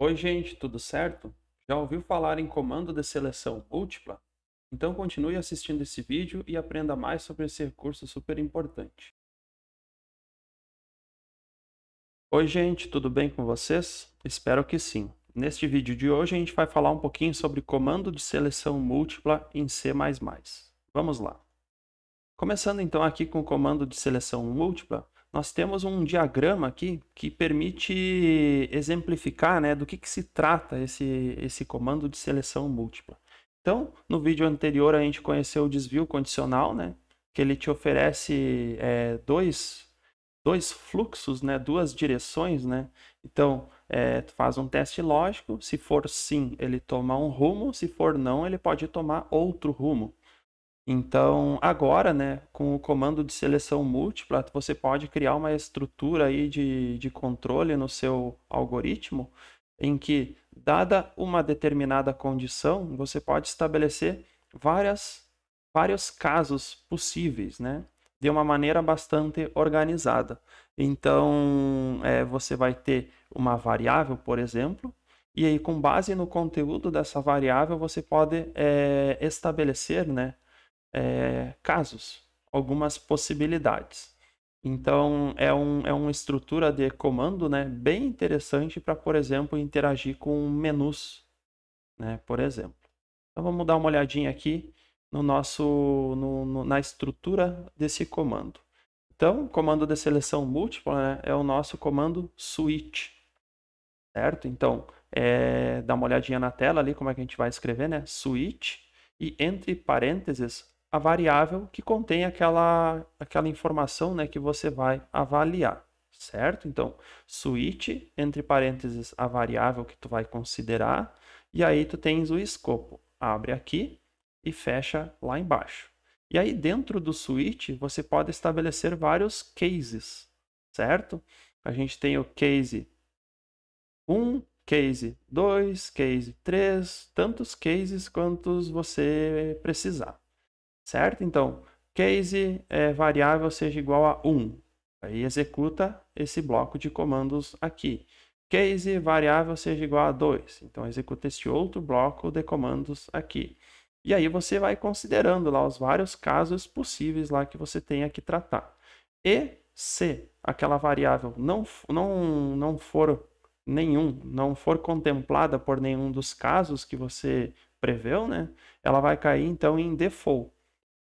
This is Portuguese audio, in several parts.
Oi, gente, tudo certo? Já ouviu falar em comando de seleção múltipla? Então continue assistindo esse vídeo e aprenda mais sobre esse recurso super importante. Oi, gente, tudo bem com vocês? Espero que sim. Neste vídeo de hoje a gente vai falar um pouquinho sobre comando de seleção múltipla em C++. Vamos lá. Começando então aqui com o comando de seleção múltipla, nós temos um diagrama aqui que permite exemplificar, né, do que se trata esse comando de seleção múltipla. Então, no vídeo anterior a gente conheceu o desvio condicional, né, que ele te oferece dois fluxos, né, duas direções, né. Então, tu faz um teste lógico, se for sim, ele toma um rumo, se for não, ele pode tomar outro rumo. Então, agora, né, com o comando de seleção múltipla, você pode criar uma estrutura aí de controle no seu algoritmo, em que, dada uma determinada condição, você pode estabelecer vários casos possíveis, né, de uma maneira bastante organizada. Então, você vai ter uma variável, por exemplo, e aí, com base no conteúdo dessa variável, você pode estabelecer, né, casos, algumas possibilidades. Então, é uma estrutura de comando, né, bem interessante para, por exemplo, interagir com menus, né, por exemplo. Então, vamos dar uma olhadinha aqui na estrutura desse comando. Então, o comando de seleção múltipla, né, é o nosso comando switch, certo? Então, dá uma olhadinha na tela ali, como é que a gente vai escrever, né? Switch, e entre parênteses, a variável que contém aquela informação, né, que você vai avaliar, certo? Então, switch, entre parênteses, a variável que tu vai considerar, e aí tu tens o escopo. Abre aqui e fecha lá embaixo. E aí, dentro do switch, você pode estabelecer vários cases, certo? A gente tem o case 1, case 2, case 3, tantos cases quantos você precisar, certo? Então, case variável seja igual a 1. Aí executa esse bloco de comandos aqui. Case variável seja igual a 2. Então, executa este outro bloco de comandos aqui. E aí você vai considerando lá os vários casos possíveis lá que você tenha que tratar. E se aquela variável não for não for contemplada por nenhum dos casos que você preveu, né? Ela vai cair então em default,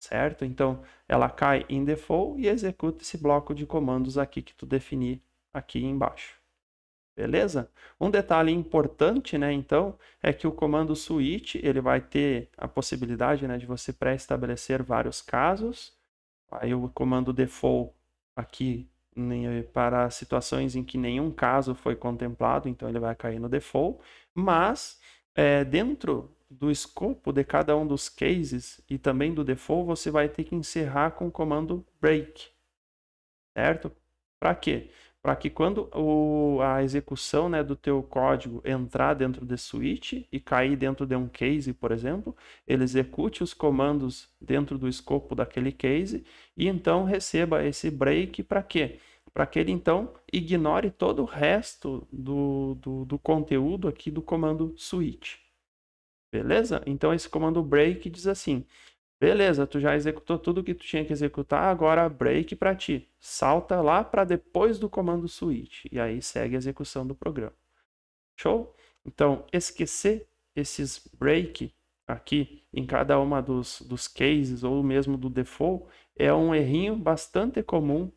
certo? Então ela cai em default e executa esse bloco de comandos aqui que tu definir aqui embaixo. Beleza? Um detalhe importante, né, então, é que o comando switch, ele vai ter a possibilidade, né, de você pré-estabelecer vários casos. Aí o comando default aqui para situações em que nenhum caso foi contemplado, então ele vai cair no default, mas dentro do escopo de cada um dos cases e também do default, você vai ter que encerrar com o comando break, certo? Para quê? Para que quando a execução, né, do teu código entrar dentro de switch e cair dentro de um case, por exemplo, ele execute os comandos dentro do escopo daquele case e então receba esse break para quê? Para que ele então ignore todo o resto do conteúdo aqui do comando switch. Beleza? Então esse comando break diz assim: beleza, tu já executou tudo que tu tinha que executar, agora break para ti. Salta lá para depois do comando switch e aí segue a execução do programa. Show? Então, esquecer esses break aqui em cada uma dos cases ou mesmo do default é um errinho bastante comum,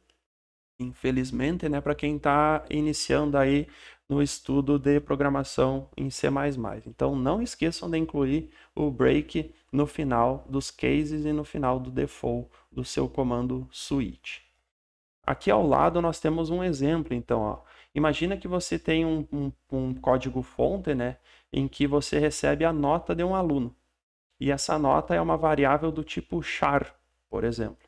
infelizmente, né, para quem está iniciando aí no estudo de programação em C++. Então, não esqueçam de incluir o break no final dos cases e no final do default do seu comando switch. Aqui ao lado nós temos um exemplo, então, ó. Imagina que você tem um código-fonte, né, em que você recebe a nota de um aluno. E essa nota é uma variável do tipo char, por exemplo.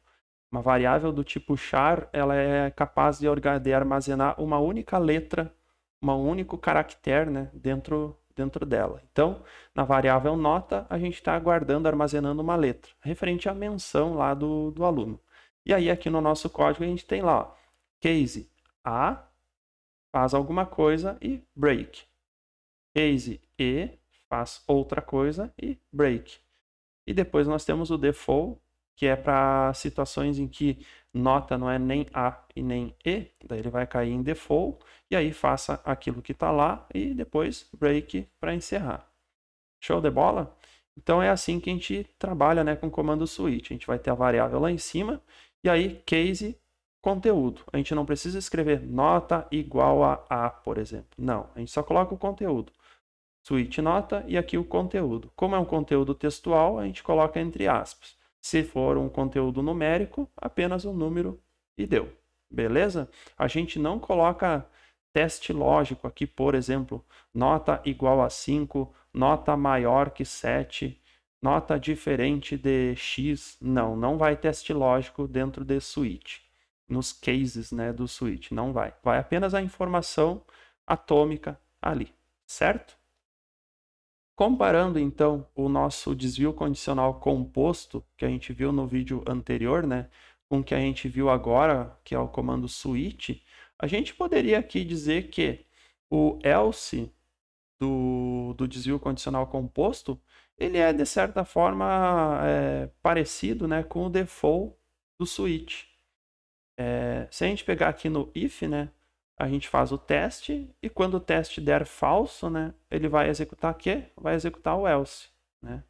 Uma variável do tipo char, ela é capaz de armazenar uma única letra, um único caractere, né, dentro dela. Então, na variável nota, a gente está guardando, armazenando uma letra, referente à menção lá do aluno. E aí, aqui no nosso código, a gente tem lá, ó, case A faz alguma coisa e break. case e faz outra coisa e break. E depois nós temos o default, que é para situações em que nota não é nem A e nem E, daí ele vai cair em default, e aí faça aquilo que está lá e depois break para encerrar. Show de bola? Então é assim que a gente trabalha, né, com o comando switch. A gente vai ter a variável lá em cima e aí case conteúdo. A gente não precisa escrever nota igual a, por exemplo. Não, a gente só coloca o conteúdo. Switch nota e aqui o conteúdo. Como é um conteúdo textual, a gente coloca entre aspas. Se for um conteúdo numérico, apenas um número e deu. Beleza? A gente não coloca teste lógico aqui, por exemplo, nota igual a 5, nota maior que 7, nota diferente de x. Não, não vai teste lógico dentro de switch. Nos cases, né, do switch, não vai. Vai apenas a informação atômica ali, certo? Comparando então o nosso desvio condicional composto, que a gente viu no vídeo anterior, né, com o que a gente viu agora, que é o comando switch, a gente poderia aqui dizer que o else do desvio condicional composto, ele é de certa forma parecido, né, com o default do switch. Se a gente pegar aqui no if, né, a gente faz o teste e quando o teste der falso, né, ele vai executar o quê? Vai executar o else, né?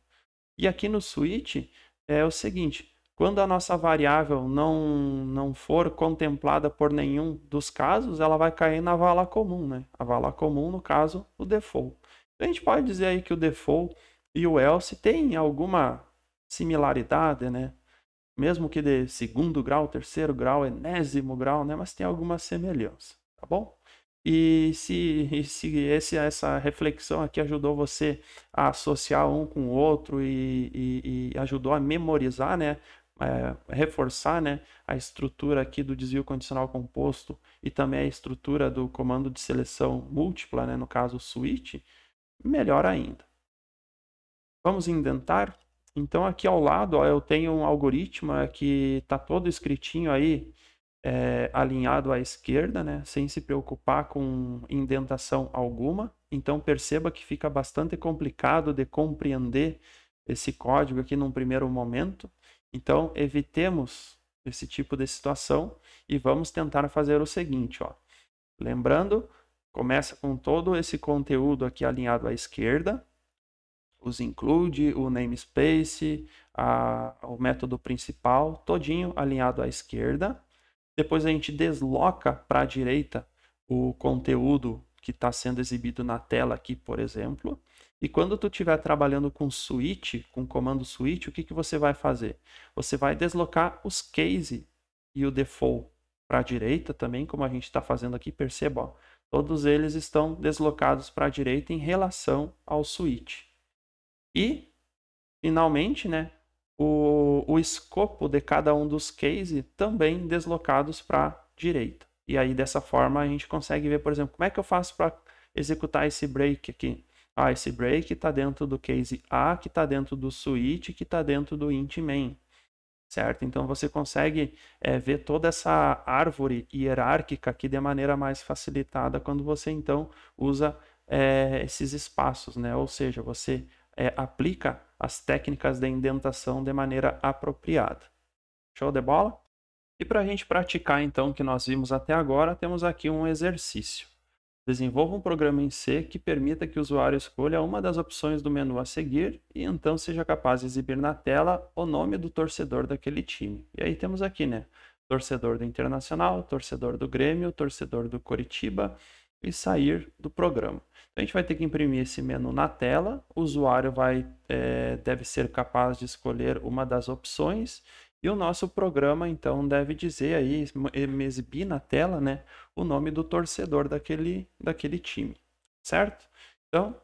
E aqui no switch é o seguinte, quando a nossa variável não for contemplada por nenhum dos casos, ela vai cair na vala comum, né? A vala comum, no caso, o default. Então, a gente pode dizer aí que o default e o else têm alguma similaridade, né? Mesmo que de segundo grau, terceiro grau, enésimo grau, né? Mas tem alguma semelhança, tá bom? E se essa reflexão aqui ajudou você a associar um com o outro e ajudou a memorizar, né? Reforçar, né, a estrutura aqui do desvio condicional composto e também a estrutura do comando de seleção múltipla, né, no caso switch, melhor ainda. Vamos indentar? Então aqui ao lado, ó, eu tenho um algoritmo que está todo escritinho aí, alinhado à esquerda, né, sem se preocupar com indentação alguma. Então perceba que fica bastante complicado de compreender esse código aqui num primeiro momento. Então evitemos esse tipo de situação e vamos tentar fazer o seguinte, ó. Lembrando, começa com todo esse conteúdo aqui alinhado à esquerda, os include, o namespace, o método principal, todinho alinhado à esquerda. Depois a gente desloca para a direita o conteúdo que está sendo exibido na tela aqui, por exemplo. E quando tu estiver trabalhando com switch, com o comando switch, o que, que você vai fazer? Você vai deslocar os case e o default para a direita também, como a gente está fazendo aqui. Perceba, ó, todos eles estão deslocados para a direita em relação ao switch. E, finalmente, né, o escopo de cada um dos cases também deslocados para a direita. E aí, dessa forma, a gente consegue ver, por exemplo, como é que eu faço para executar esse break aqui. Ah, esse break está dentro do case A, que está dentro do switch, que está dentro do int main. Certo? Então, você consegue ver toda essa árvore hierárquica aqui de maneira mais facilitada quando você, então, usa esses espaços, né? Ou seja, você aplica as técnicas de indentação de maneira apropriada. Show de bola? E para a gente praticar, então, o que nós vimos até agora, temos aqui um exercício. Desenvolva um programa em C que permita que o usuário escolha uma das opções do menu a seguir e então seja capaz de exibir na tela o nome do torcedor daquele time. E aí temos aqui, né? Torcedor do Internacional, torcedor do Grêmio, torcedor do Coritiba e sair do programa. Então, a gente vai ter que imprimir esse menu na tela, o usuário deve ser capaz de escolher uma das opções e o nosso programa, então, deve dizer aí, me exibir na tela, né, o nome do torcedor daquele time, certo? Então,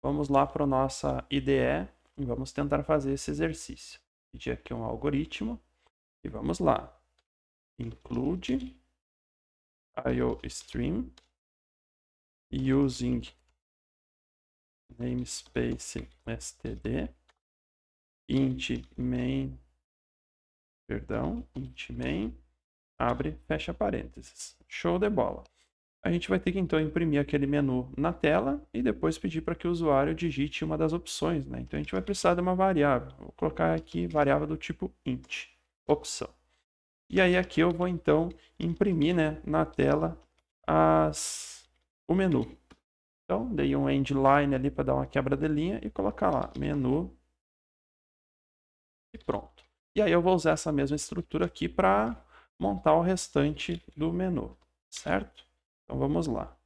vamos lá para a nossa IDE e vamos tentar fazer esse exercício. Vou pedir aqui um algoritmo e vamos lá. Include IOStream using namespace std int main, abre, fecha parênteses. Show de bola. a gente vai ter que então imprimir aquele menu na tela e depois pedir para que o usuário digite uma das opções, né? Então a gente vai precisar de uma variável. Vou colocar aqui variável do tipo int, opção. E aí aqui eu vou então imprimir, né, na tela o menu. Então dei um endline ali para dar uma quebra de linha e colocar lá menu e pronto. E aí eu vou usar essa mesma estrutura aqui para montar o restante do menu, certo? Então vamos lá.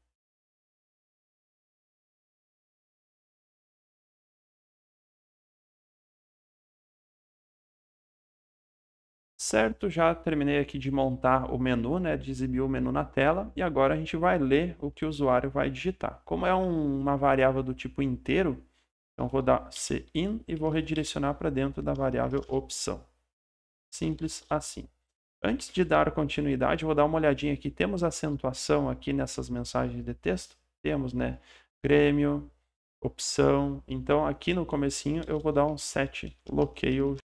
Certo, já terminei aqui de montar o menu, né, de exibir o menu na tela, e agora a gente vai ler o que o usuário vai digitar. Como é uma variável do tipo inteiro, então vou dar cin e vou redirecionar para dentro da variável opção. Simples assim. Antes de dar continuidade, vou dar uma olhadinha aqui. Temos acentuação aqui nessas mensagens de texto? Temos, né? Grêmio, opção. Então, aqui no comecinho, eu vou dar um set bloqueio.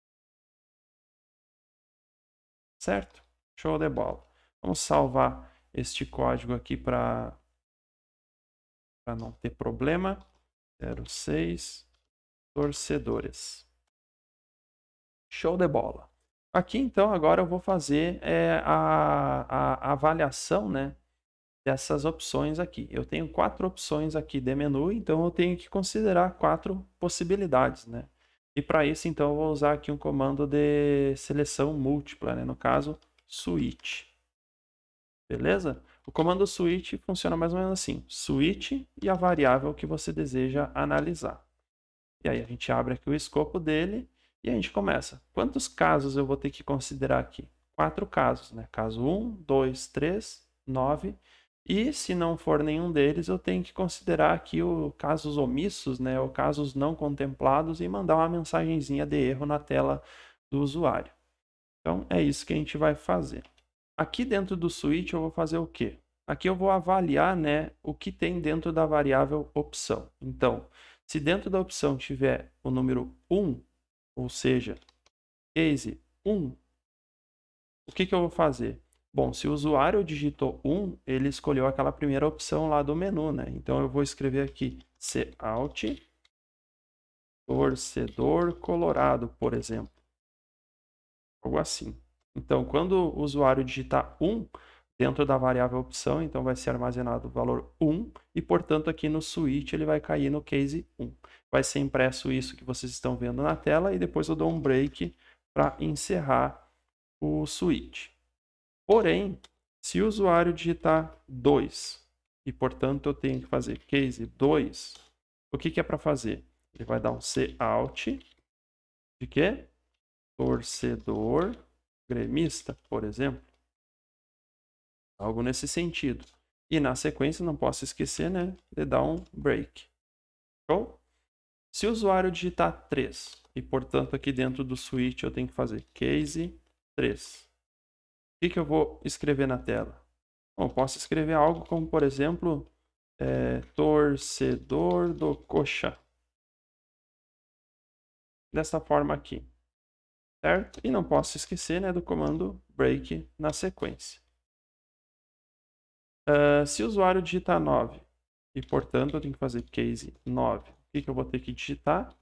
Certo? Show de bola. Vamos salvar este código aqui para não ter problema. 06 torcedores. Show de bola. Aqui, então, agora eu vou fazer a avaliação, né, dessas opções aqui. Eu tenho 4 opções aqui de menu, então eu tenho que considerar 4 possibilidades, né? E para isso, então, eu vou usar aqui um comando de seleção múltipla, né? No caso, switch. Beleza? O comando switch funciona mais ou menos assim: switch e a variável que você deseja analisar. E aí a gente abre aqui o escopo dele e a gente começa. Quantos casos eu vou ter que considerar aqui? 4 casos, né? Caso 1, 2, 3, 9. E se não for nenhum deles, eu tenho que considerar aqui os casos omissos, né? Ou casos não contemplados e mandar uma mensagenzinha de erro na tela do usuário. Então é isso que a gente vai fazer. Aqui dentro do switch eu vou fazer o quê? Aqui eu vou avaliar, né, o que tem dentro da variável opção. Então, se dentro da opção tiver o número 1, ou seja, case 1, o que eu vou fazer? Bom, se o usuário digitou 1, ele escolheu aquela primeira opção lá do menu, né? Então eu vou escrever aqui cout torcedor colorado, por exemplo. Algo assim. Então, quando o usuário digitar 1 dentro da variável opção, então vai ser armazenado o valor 1 e, portanto, aqui no switch ele vai cair no case 1. Vai ser impresso isso que vocês estão vendo na tela e depois eu dou um break para encerrar o switch. Porém, se o usuário digitar 2 e, portanto, eu tenho que fazer case 2, o que é para fazer? Ele vai dar um cout de quê? Torcedor gremista, por exemplo. Algo nesse sentido. E na sequência, não posso esquecer, né, de dar um break. Show? Se o usuário digitar 3, e portanto aqui dentro do switch eu tenho que fazer case 3. O que eu vou escrever na tela? Bom, posso escrever algo como, por exemplo, torcedor do Coxa. Dessa forma aqui. Certo? E não posso esquecer, né, do comando break na sequência. Se o usuário digitar 9 e, portanto, eu tenho que fazer case 9, o que eu vou ter que digitar?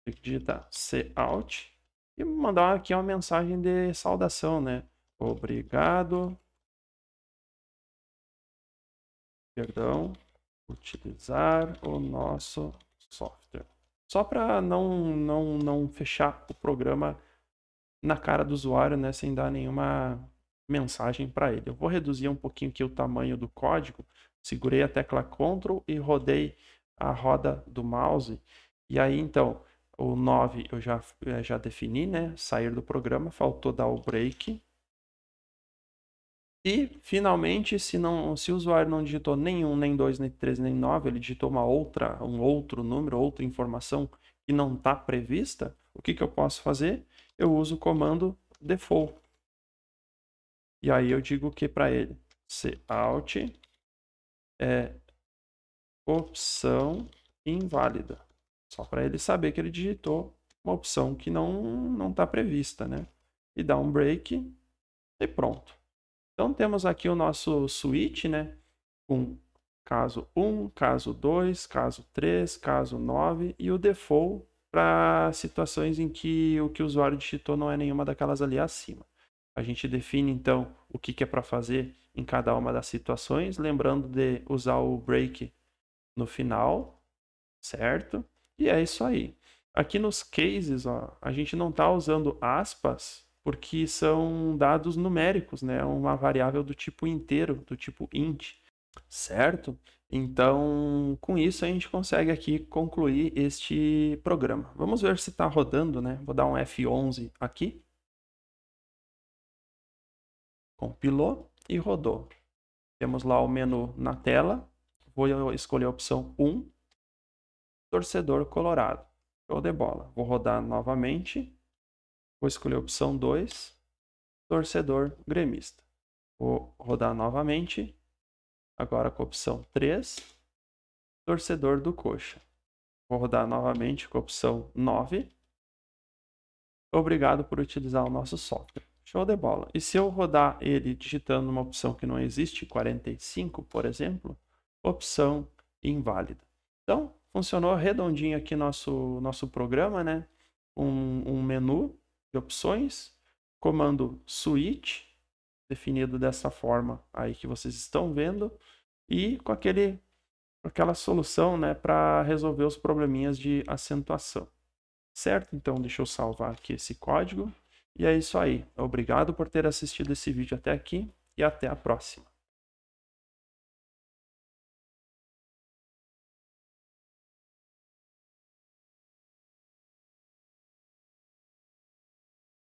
Tenho que digitar cout e mandar aqui uma mensagem de saudação, né? Obrigado, perdão, utilizar o nosso software. Só para não fechar o programa na cara do usuário, né, sem dar nenhuma mensagem para ele. Eu vou reduzir um pouquinho aqui o tamanho do código, segurei a tecla Ctrl e rodei a roda do mouse. E aí, então, o 9 eu já defini, né, sair do programa, faltou dar o break. E, finalmente, se o usuário não digitou nem 1, nem 2, nem 3, nem 9, ele digitou um outro número, outra informação que não está prevista, o que eu posso fazer? Eu uso o comando default. E aí eu digo o que para ele? Cout é opção inválida. Só para ele saber que ele digitou uma opção que não está prevista, né? E dá um break e pronto. Então temos aqui o nosso switch, né? com caso 1, caso 2, caso 3, caso 9 e o default para situações em que o que o usuário digitou não é nenhuma daquelas ali acima. A gente define então o que é para fazer em cada uma das situações, lembrando de usar o break no final, certo? E é isso aí. Aqui nos cases, ó, a gente não está usando aspas porque são dados numéricos, né? Uma variável do tipo inteiro, do tipo int, certo? Então, com isso a gente consegue aqui concluir este programa. Vamos ver se está rodando, né? Vou dar um F11 aqui. Compilou e rodou. Temos lá o menu na tela. Vou escolher a opção 1, torcedor colorado. Show de bola. Vou rodar novamente. Vou escolher a opção 2, torcedor gremista. Vou rodar novamente. Agora com a opção 3, torcedor do Coxa. Vou rodar novamente com a opção 9. Obrigado por utilizar o nosso software. Show de bola. E se eu rodar ele digitando uma opção que não existe, 45, por exemplo, opção inválida. Então, funcionou redondinho aqui nosso programa, né? Um menu de opções, comando switch, definido dessa forma aí que vocês estão vendo, e com aquela solução, né, para resolver os probleminhas de acentuação. Certo? Então, deixa eu salvar aqui esse código. E é isso aí. Obrigado por ter assistido esse vídeo até aqui e até a próxima.